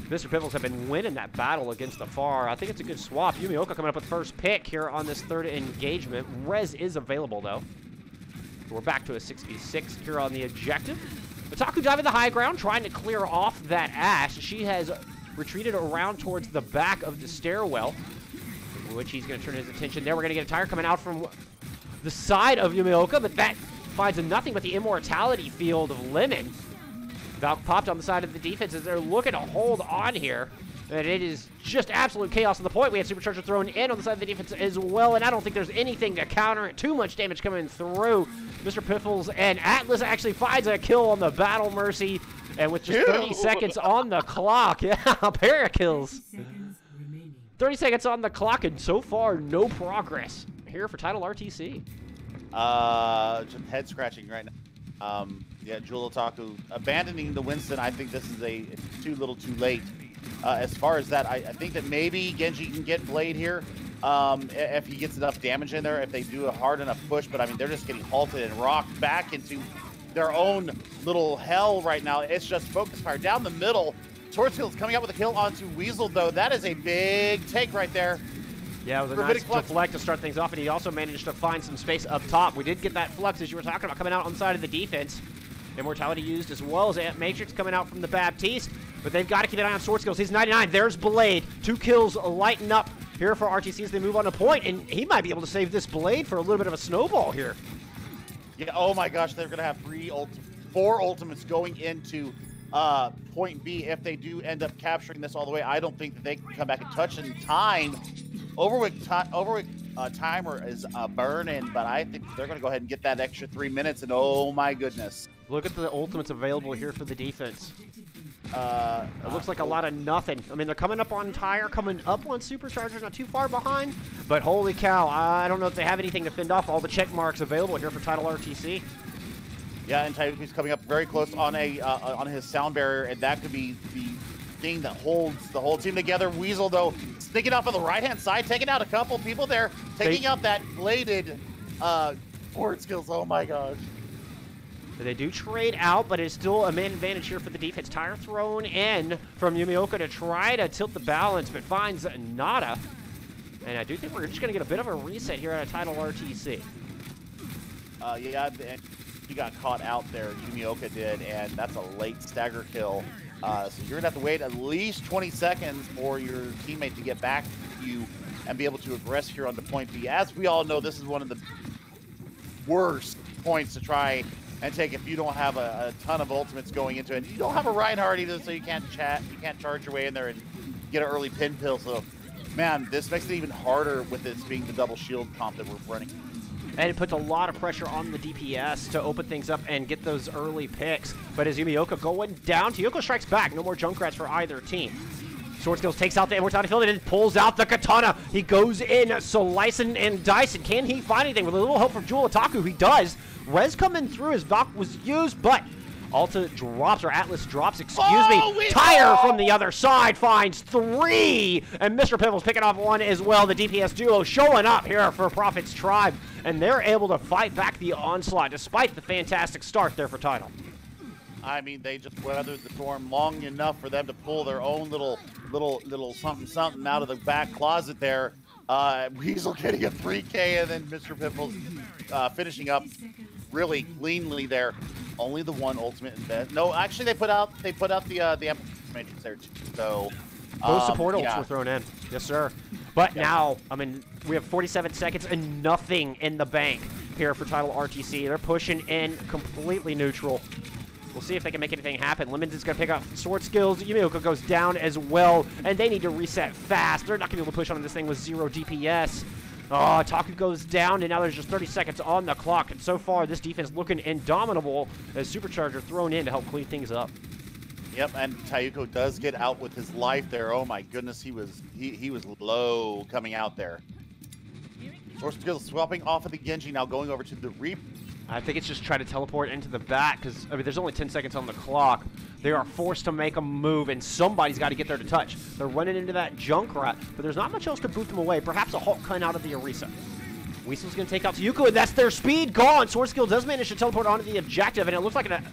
Mr. Piffles have been winning that battle against the Far. I think it's a good swap. Yumioka coming up with first pick here on this third engagement. Rez is available, though. We're back to a 6v6 here on the objective. Otaku diving the high ground, trying to clear off that Ashe. She has retreated around towards the back of the stairwell, which he's going to turn his attention there. We're going to get a tire coming out from the side of Yumioka, but that finds nothing but the immortality field of Lemon. Valk popped on the side of the defense as they're looking to hold on here. And it is just absolute chaos to the point. We had Supercharger thrown in on the side of the defense as well, and I don't think there's anything to counter it. Too much damage coming through. Mr. Piffles and Atlas actually finds a kill on the Battle Mercy, and with just 30 seconds on the clock. Yeah, a pair of kills. 30 seconds on the clock, and so far, no progress here for Tidal RTC. Just head scratching right now. Yeah, Jewel Otaku abandoning the Winston. I think this is it's too little too late. As far as that, I think that maybe Genji can get Blade here if he gets enough damage in there, if they do a hard enough push. But I mean, they're just getting halted and rocked back into their own little hell right now. It's just focus fire down the middle. Torchfield's coming out with a kill onto Weasel, though. That is a big take right there. Yeah, it was a nice deflect to start things off, and he also managed to find some space up top. We did get that Flux, as you were talking about, coming out on the side of the defense. Immortality used as well as Matrix coming out from the Baptiste, but they've got to keep an eye on sword skills. He's 99. There's Blade. 2 kills lighten up here for RTC as they move on to point, and he might be able to save this Blade for a little bit of a snowball here. Yeah, oh my gosh, they're going to have 4 ultimates going into point B if they do end up capturing this all the way. I don't think that they can come back and touch in time. Overwick timer is burning, but I think they're going to go ahead and get that extra 3 minutes, and oh my goodness. Look at the ultimates available here for the defense. It looks like a lot of nothing. I mean, they're coming up on Tire, coming up on Supercharger, not too far behind, but holy cow, I don't know if they have anything to fend off all the check marks available here for Tidal RTC. Yeah, and Tyreek's coming up very close on on his sound barrier, and that could be the thing that holds the whole team together. Weasel, though, sneaking off on the right-hand side, taking out a couple people there, taking out that bladed forward skills. Oh my gosh. They do trade out, but it's still a man advantage here for the defense. Tire thrown in from Yumioka to try to tilt the balance, but finds nada. And I do think we're just going to get a bit of a reset here out of Tidal RTC. Yeah, and he got caught out there, Yumioka did, and that's a late stagger kill. So you're going to have to wait at least 20 seconds for your teammate to get back to you and be able to aggress here on the point B. As we all know, this is one of the worst points to try and take if you don't have a ton of ultimates going into it. You don't have a Reinhardt either, so you can't charge your way in there and get an early pin pill. So, man, this makes it even harder with this being the double shield comp that we're running. And it puts a lot of pressure on the DPS to open things up and get those early picks. But as Yumioka going down, Tiyoko strikes back. No more Junkrats for either team. Sword Skills takes out the Immortality Field and pulls out the Katana. He goes in, slicing and dicing. Can he find anything? With a little help from Jewel Otaku, he does. Rez coming through as Valk was used, but Alta drops, or Atlas drops, excuse me. Tire from the other side finds 3, and Mr. Pivotal's picking off 1 as well. The DPS duo showing up here for Prophet's Tribe, and they're able to fight back the onslaught despite the fantastic start there for Tidal. I mean, they just weathered the storm long enough for them to pull their own little something out of the back closet there. Weasel getting a 3K, and then Mr. Pivotal's finishing up really cleanly there. Only the 1 ultimate in bed. No, actually, they put out the matrix there too. So both support ults were thrown in. Yes, sir. But now, I mean, we have 47 seconds and nothing in the bank here for Tidal RTC. They're pushing in completely neutral. We'll see if they can make anything happen. Lemons is going to pick up sword skills. Yumioka goes down as well, and they need to reset fast. They're not going to be able to push on this thing with 0 DPS. Oh, Taku goes down, and now there's just 30 seconds on the clock. And so far, this defense looking indomitable as Supercharger thrown in to help clean things up. Yep, and Tayuko does get out with his life there. Oh my goodness, he was low coming out there. Sword skills swapping off of the Genji, now going over to the Reaper. I think it's just try to teleport into the back because, I mean, there's only 10 seconds on the clock. They are forced to make a move, and somebody's got to get there to touch. They're running into that Junkrat, but there's not much else to boot them away. Perhaps a Hulk cut out of the Orisa. Weasel's going to take out Tayuko, and that's their speed gone. Sword Skill does manage to teleport onto the objective, and it looks like an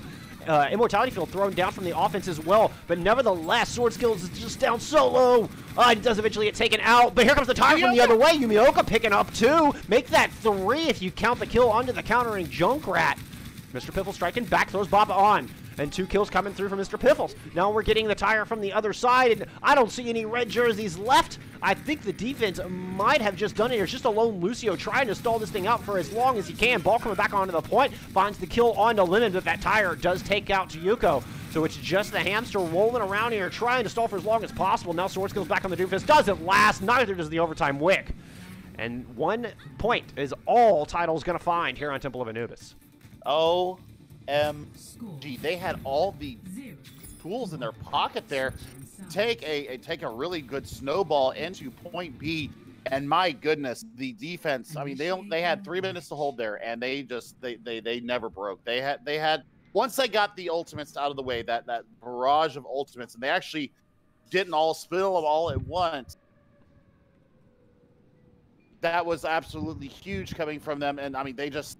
Immortality Field thrown down from the offense as well. But nevertheless, Sword Skills is just down so low. It does eventually get taken out, but here comes the tire from the other way. Yumioka picking up 2. Make that 3 if you count the kill onto the countering Junkrat. Mr. Piffle striking back, throws Bob on. And 2 kills coming through from Mr. Piffles. Now we're getting the tire from the other side, and I don't see any red jerseys left. I think the defense might have just done it. It's just a lone Lucio trying to stall this thing out for as long as he can. Ball coming back onto the point, finds the kill onto Lemon, but that tire does take out Tayuko. So it's just the hamster rolling around here trying to stall for as long as possible. Now Sword Skills back on the Doomfist. Doesn't last, neither does the overtime Wick. And 1 point is all Tidal's going to find here on Temple of Anubis. OMG, they had all the tools in their pocket there. Take a really good snowball into point B, and my goodness, the defense. I mean, they had 3 minutes to hold there, and they never broke. They had once they got the ultimates out of the way, that barrage of ultimates, and they actually didn't all spill them all at once. That was absolutely huge coming from them, and I mean, they just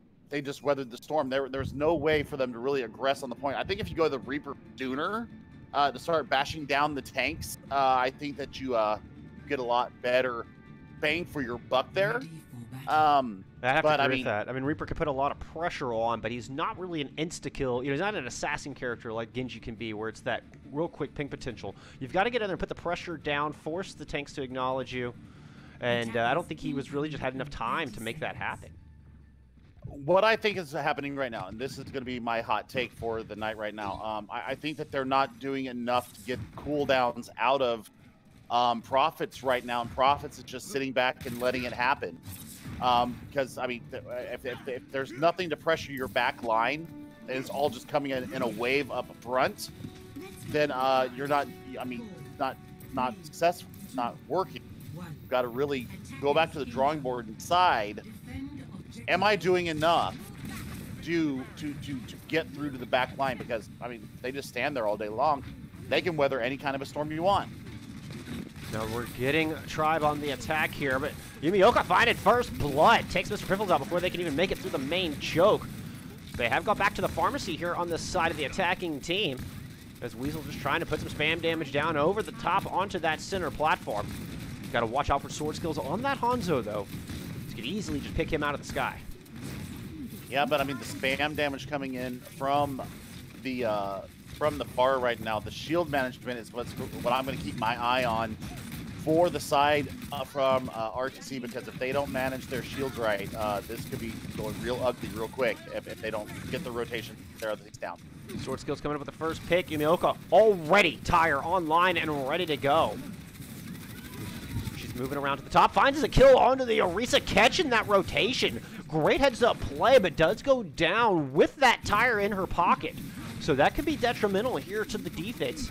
weathered the storm. There's no way for them to really aggress on the point. I think if you go to the Reaper Dooner to start bashing down the tanks, I think that you get a lot better bang for your buck there. I have to agree with that. I mean, Reaper can put a lot of pressure on, but he's not really an insta-kill. You know, he's not an assassin character like Genji can be, where it's that real quick ping potential. You've got to get in there and put the pressure down, force the tanks to acknowledge you, and I don't think he was really just had enough time to make that happen. What I think is happening right now, and this is going to be my hot take for the night right now, I think that they're not doing enough to get cooldowns out of Prophets right now, and Prophets is just sitting back and letting it happen. Because, I mean, if there's nothing to pressure your back line, and it's all just coming in a wave up front, then you're not, I mean, not successful, not working. You've got to really go back to the drawing board and decide, am I doing enough to get through to the back line? Because, I mean, they just stand there all day long. They can weather any kind of a storm you want. Now we're getting Tribe on the attack here, but Yumioka finding first blood. Takes Mr. Piffles out before they can even make it through the main choke. They have got back to the pharmacy here on the side of the attacking team, as Weasel just trying to put some spam damage down over the top onto that center platform. Got to watch out for sword skills on that Hanzo, though. You could easily just pick him out of the sky. Yeah, but I mean, the spam damage coming in from the far right now, the shield management is what I'm going to keep my eye on for the side from RTC, because if they don't manage their shields right, this could be going real ugly real quick if they don't get the rotation, their other things down. Sword skills coming up with the first pick. Yumioka already tire online and ready to go. She's moving around to the top, finds a kill onto the Orisa, catching that rotation. Great heads-up play, but does go down with that tire in her pocket. So that could be detrimental here to the defense,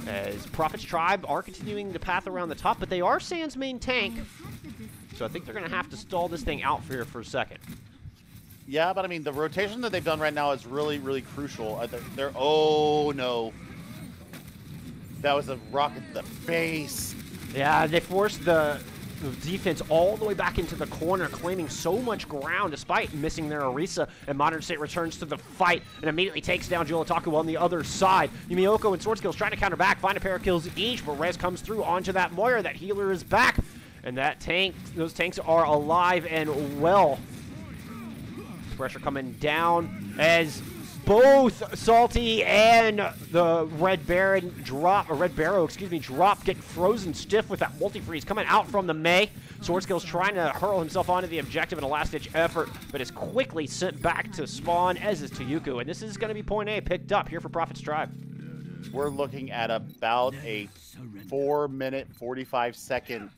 as Prophet's Tribe are continuing to path around the top, but they are Sand's main tank. So I think they're going to have to stall this thing out for here for a second. Yeah, but I mean, the rotation that they've done right now is really, really crucial. They're oh no. That was a rocket to the face. Yeah, they forced the defense all the way back into the corner, claiming so much ground despite missing their Orisa, and Modern State returns to the fight and immediately takes down Jolataku on the other side. Yumioko and Sword Skills trying to counter back, find a pair of kills each, but Rez comes through onto that Moira. That healer is back, and that tank, those tanks are alive and well. Pressure coming down as both Salty and the Red Barrow drop, get frozen stiff with that multi-freeze coming out from the Mei. Sword Skills trying to hurl himself onto the objective in a last-ditch effort, but is quickly sent back to spawn, as is Tayuku. And this is going to be point A picked up here for Prophet's Tribe. We're looking at about a 4-minute, 45-second.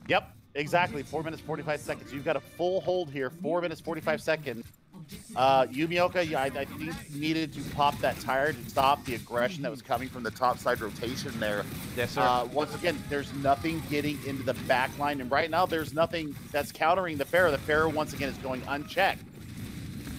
Yep, exactly, 4 minutes, 45 seconds. You've got a full hold here, 4 minutes, 45 seconds. Yumioka, I think, needed to pop that tire to stop the aggression that was coming from the top side rotation there. Yes, sir. Once again, there's nothing getting into the back line, and right now there's nothing that's countering the Pharaoh. The Pharaoh, once again, is going unchecked.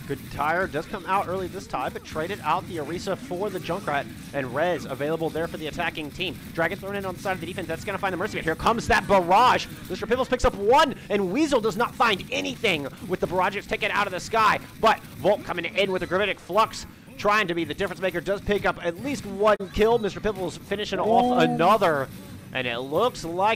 Good tire does come out early this time, but traded out the Orisa for the Junkrat, and Rez available there for the attacking team. Dragon thrown in on the side of the defense. That's going to find the Mercy. But here comes that barrage. Mr. Pibbles picks up one, and Weasel does not find anything with the barrage taken out of the sky. But Volt coming in with a Gravitic Flux, trying to be the difference maker, does pick up at least one kill. Mr. Pibbles finishing off another, and it looks like